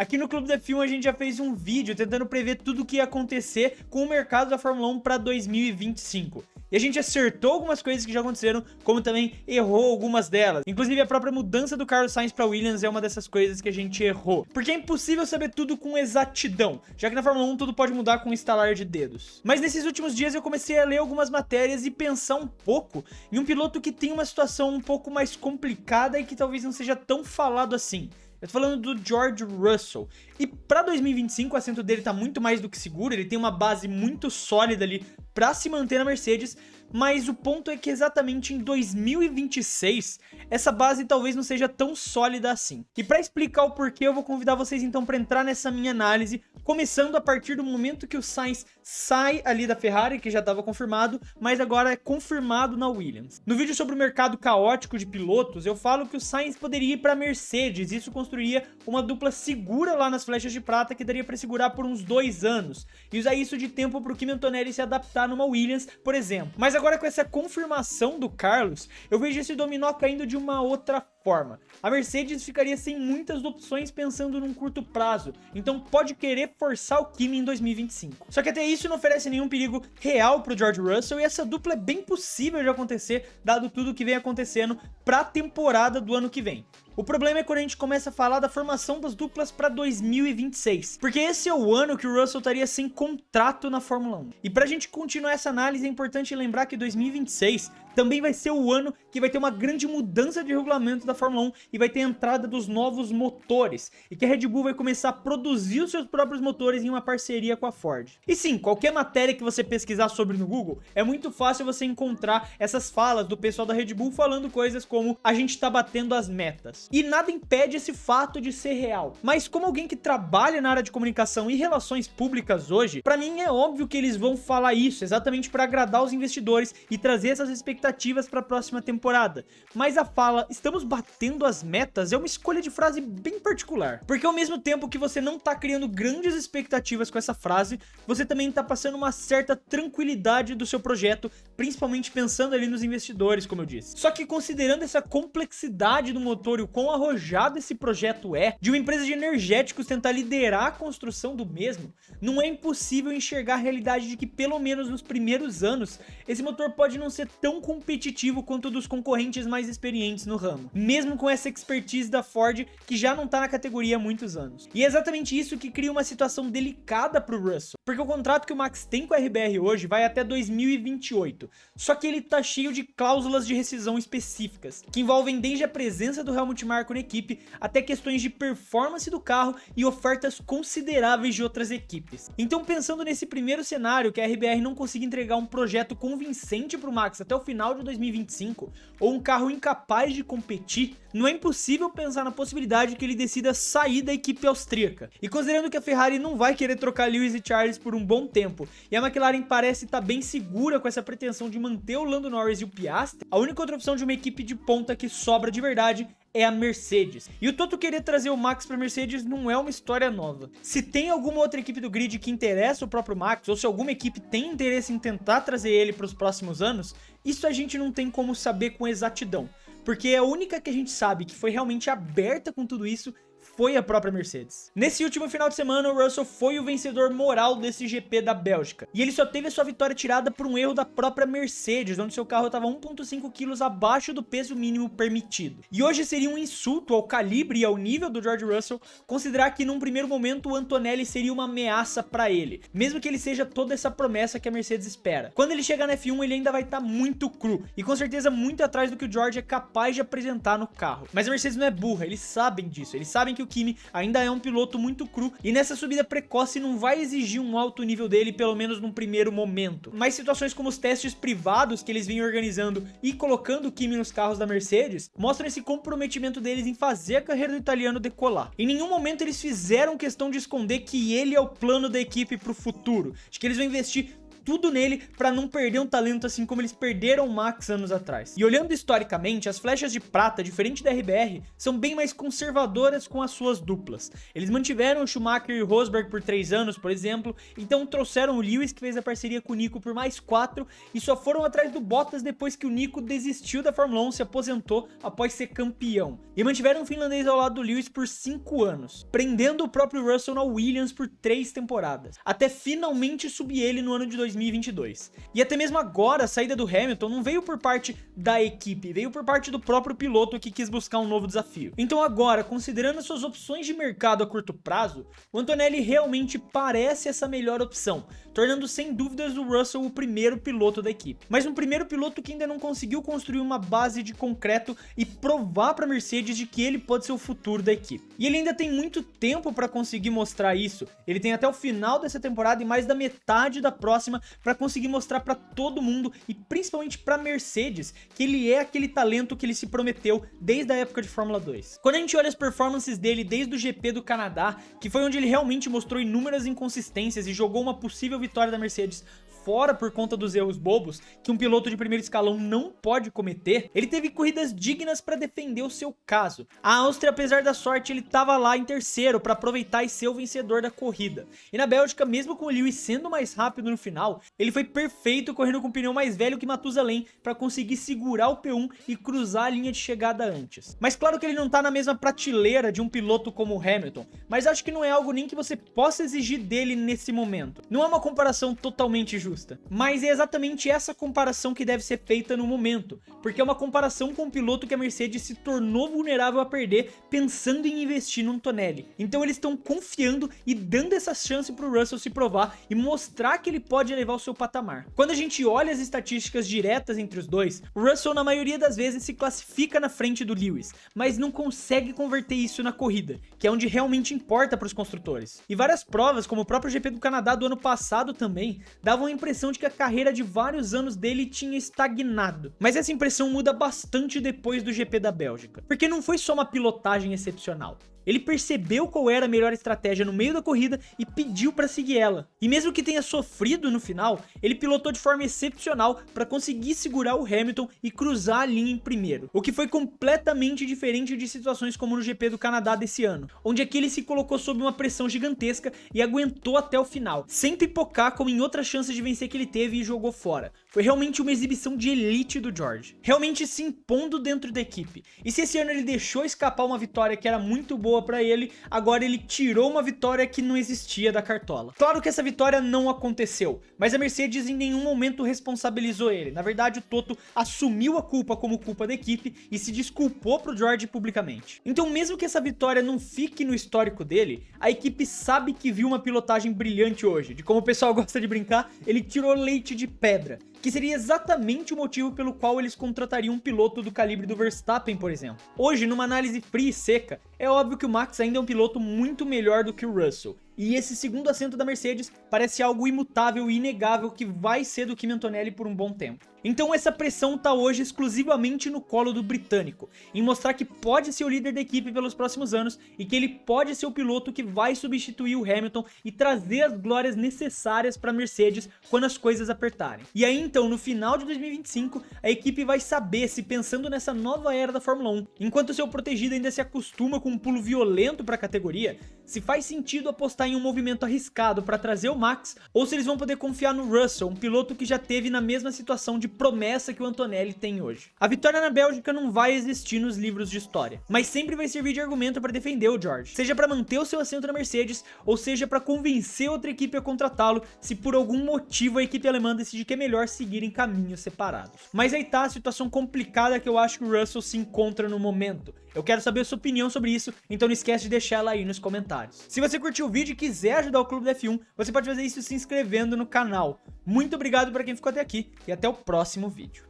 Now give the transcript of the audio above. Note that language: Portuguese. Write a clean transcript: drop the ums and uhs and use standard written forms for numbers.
Aqui no Clube da F1 a gente já fez um vídeo tentando prever tudo o que ia acontecer com o mercado da Fórmula 1 para 2025. E a gente acertou algumas coisas que já aconteceram, como também errou algumas delas. Inclusive a própria mudança do Carlos Sainz para Williams é uma dessas coisas que a gente errou. Porque é impossível saber tudo com exatidão, já que na Fórmula 1 tudo pode mudar com um estalar de dedos. Mas nesses últimos dias eu comecei a ler algumas matérias e pensar um pouco em um piloto que tem uma situação um pouco mais complicada e que talvez não seja tão falado assim. Eu tô falando do George Russell. E pra 2025 o assento dele tá muito mais do que seguro, ele tem uma base muito sólida ali pra se manter na Mercedes, mas o ponto é que exatamente em 2026 essa base talvez não seja tão sólida assim. E pra explicar o porquê eu vou convidar vocês então pra entrar nessa minha análise, começando a partir do momento que o Sainz sai ali da Ferrari, que já estava confirmado, mas agora é confirmado na Williams. No vídeo sobre o mercado caótico de pilotos, eu falo que o Sainz poderia ir para Mercedes, isso construiria uma dupla segura lá nas flechas de prata que daria para segurar por uns 2 anos, e usar isso de tempo para o Kimi Antonelli se adaptar numa Williams, por exemplo. Mas agora com essa confirmação do Carlos, eu vejo esse dominó caindo de uma outra forma. A Mercedes ficaria sem muitas opções pensando num curto prazo, então pode querer forçar o Kimi em 2025. Só que até isso não oferece nenhum perigo real pro George Russell e essa dupla é bem possível de acontecer, dado tudo que vem acontecendo pra temporada do ano que vem. O problema é quando a gente começa a falar da formação das duplas para 2026, porque esse é o ano que o Russell estaria sem contrato na Fórmula 1. E pra gente continuar essa análise é importante lembrar que 2026 também vai ser o ano que vai ter uma grande mudança de regulamento da Fórmula 1 e vai ter a entrada dos novos motores, e que a Red Bull vai começar a produzir os seus próprios motores em uma parceria com a Ford. E sim, qualquer matéria que você pesquisar sobre no Google, é muito fácil você encontrar essas falas do pessoal da Red Bull falando coisas como a gente tá batendo as metas. E nada impede esse fato de ser real. Mas como alguém que trabalha na área de comunicação e relações públicas hoje, pra mim é óbvio que eles vão falar isso, exatamente para agradar os investidores e trazer essas expectativas para a próxima temporada. Mas a fala, estamos batendo as metas, é uma escolha de frase bem particular. Porque ao mesmo tempo que você não tá criando grandes expectativas com essa frase, você também tá passando uma certa tranquilidade do seu projeto, principalmente pensando ali nos investidores, como eu disse. Só que considerando essa complexidade do motor e o quão arrojado esse projeto é, de uma empresa de energéticos tentar liderar a construção do mesmo, não é impossível enxergar a realidade de que pelo menos nos primeiros anos, esse motor pode não ser tão competitivo quanto o dos concorrentes mais experientes no ramo, mesmo com essa expertise da Ford que já não tá na categoria há muitos anos. E é exatamente isso que cria uma situação delicada pro Russell, porque o contrato que o Max tem com a RBR hoje vai até 2028, só que ele tá cheio de cláusulas de rescisão específicas, que envolvem desde a presença do Helmut Marko na equipe, até questões de performance do carro e ofertas consideráveis de outras equipes. Então pensando nesse primeiro cenário, que a RBR não consiga entregar um projeto convincente pro Max até o final de 2025, ou um carro incapaz de competir, não é impossível pensar na possibilidade que ele decida sair da equipe austríaca. E considerando que a Ferrari não vai querer trocar Lewis e Charles por um bom tempo, e a McLaren parece estar bem segura com essa pretensão de manter o Lando Norris e o Piastri, a única outra opção de uma equipe de ponta que sobra de verdade é a Mercedes. E o Toto querer trazer o Max para Mercedes não é uma história nova. Se tem alguma outra equipe do grid que interessa o próprio Max, ou se alguma equipe tem interesse em tentar trazer ele para os próximos anos, isso a gente não tem como saber com exatidão, porque a única que a gente sabe que foi realmente aberta com tudo isso foi a própria Mercedes. Nesse último final de semana, o Russell foi o vencedor moral desse GP da Bélgica, e ele só teve a sua vitória tirada por um erro da própria Mercedes, onde seu carro estava 1,5 kg abaixo do peso mínimo permitido. E hoje seria um insulto ao calibre e ao nível do George Russell considerar que num primeiro momento o Antonelli seria uma ameaça para ele, mesmo que ele seja toda essa promessa que a Mercedes espera. Quando ele chegar na F1 ele ainda vai estar muito cru, e com certeza muito atrás do que o George é capaz de apresentar no carro. Mas a Mercedes não é burra, eles sabem disso, eles sabem que o Kimi ainda é um piloto muito cru e nessa subida precoce não vai exigir um alto nível dele, pelo menos num primeiro momento. Mas situações como os testes privados que eles vêm organizando e colocando o Kimi nos carros da Mercedes mostram esse comprometimento deles em fazer a carreira do italiano decolar. Em nenhum momento eles fizeram questão de esconder que ele é o plano da equipe pro futuro, de que eles vão investir tudo nele pra não perder um talento assim como eles perderam o Max anos atrás. E olhando historicamente, as flechas de prata, diferente da RBR, são bem mais conservadoras com as suas duplas. Eles mantiveram o Schumacher e o Rosberg por 3 anos, por exemplo, então trouxeram o Lewis, que fez a parceria com o Nico por mais 4, e só foram atrás do Bottas depois que o Nico desistiu da Fórmula 1, se aposentou após ser campeão. E mantiveram o finlandês ao lado do Lewis por 5 anos, prendendo o próprio Russell na Williams por 3 temporadas, até finalmente subir ele no ano de 2022. E até mesmo agora, a saída do Hamilton não veio por parte da equipe, veio por parte do próprio piloto que quis buscar um novo desafio. Então agora, considerando suas opções de mercado a curto prazo, o Antonelli realmente parece essa melhor opção, tornando sem dúvidas o Russell o primeiro piloto da equipe. Mas um primeiro piloto que ainda não conseguiu construir uma base de concreto e provar para a Mercedes de que ele pode ser o futuro da equipe. E ele ainda tem muito tempo para conseguir mostrar isso. Ele tem até o final dessa temporada e mais da metade da próxima para conseguir mostrar para todo mundo e principalmente para Mercedes que ele é aquele talento que ele se prometeu desde a época de Fórmula 2. Quando a gente olha as performances dele desde o GP do Canadá, que foi onde ele realmente mostrou inúmeras inconsistências e jogou uma possível vitória da Mercedes fora por conta dos erros bobos que um piloto de primeiro escalão não pode cometer, ele teve corridas dignas para defender o seu caso. A Áustria, apesar da sorte, ele estava lá em terceiro para aproveitar e ser o vencedor da corrida. E na Bélgica, mesmo com o Lewis sendo mais rápido no final, ele foi perfeito correndo com o pneu mais velho que Matusalem para conseguir segurar o P1 e cruzar a linha de chegada antes. Mas claro que ele não tá na mesma prateleira de um piloto como o Hamilton, mas acho que não é algo nem que você possa exigir dele nesse momento. Não é uma comparação totalmente justa, mas é exatamente essa comparação que deve ser feita no momento, porque é uma comparação com um piloto que a Mercedes se tornou vulnerável a perder pensando em investir no Antonelli. Então eles estão confiando e dando essa chance pro Russell se provar e mostrar que ele pode elevar o seu patamar. Quando a gente olha as estatísticas diretas entre os dois, o Russell na maioria das vezes se classifica na frente do Lewis, mas não consegue converter isso na corrida, que é onde realmente importa para os construtores. E várias provas, como o próprio GP do Canadá do ano passado também, davam a impressão de que a carreira de vários anos dele tinha estagnado. Mas essa impressão muda bastante depois do GP da Bélgica, porque não foi só uma pilotagem excepcional. Ele percebeu qual era a melhor estratégia no meio da corrida e pediu para seguir ela. E mesmo que tenha sofrido no final, ele pilotou de forma excepcional para conseguir segurar o Hamilton e cruzar a linha em primeiro. O que foi completamente diferente de situações como no GP do Canadá desse ano, onde aqui ele se colocou sob uma pressão gigantesca e aguentou até o final, sem pipocar como em outras chances de vencer que ele teve e jogou fora. Foi realmente uma exibição de elite do George, realmente se impondo dentro da equipe. E se esse ano ele deixou escapar uma vitória que era muito boa para ele, agora ele tirou uma vitória que não existia da cartola. Claro que essa vitória não aconteceu, mas a Mercedes em nenhum momento responsabilizou ele. Na verdade, o Toto assumiu a culpa como culpa da equipe e se desculpou pro George publicamente. Então, mesmo que essa vitória não fique no histórico dele, a equipe sabe que viu uma pilotagem brilhante hoje. De como o pessoal gosta de brincar, ele tirou leite de pedra, que seria exatamente o motivo pelo qual eles contratariam um piloto do calibre do Verstappen, por exemplo. Hoje, numa análise fria e seca, é óbvio que o Max ainda é um piloto muito melhor do que o Russell. E esse segundo assento da Mercedes parece algo imutável e inegável que vai ser do Kimi Antonelli por um bom tempo. Então essa pressão tá hoje exclusivamente no colo do britânico, em mostrar que pode ser o líder da equipe pelos próximos anos e que ele pode ser o piloto que vai substituir o Hamilton e trazer as glórias necessárias para a Mercedes quando as coisas apertarem. E aí então, no final de 2025, a equipe vai saber se, pensando nessa nova era da Fórmula 1, enquanto seu protegido ainda se acostuma com um pulo violento para a categoria, se faz sentido apostar em um movimento arriscado para trazer o Max, ou se eles vão poder confiar no Russell, um piloto que já teve na mesma situação de promessa que o Antonelli tem hoje. A vitória na Bélgica não vai existir nos livros de história, mas sempre vai servir de argumento para defender o George, seja para manter o seu assento na Mercedes, ou seja para convencer outra equipe a contratá-lo, se por algum motivo a equipe alemã decidir que é melhor seguir em caminhos separados. Mas aí tá a situação complicada que eu acho que o Russell se encontra no momento. Eu quero saber a sua opinião sobre isso, então não esquece de deixar ela aí nos comentários. Se você curtiu o vídeo e quiser ajudar o Clube da F1, você pode fazer isso se inscrevendo no canal. Muito obrigado para quem ficou até aqui e até o próximo vídeo.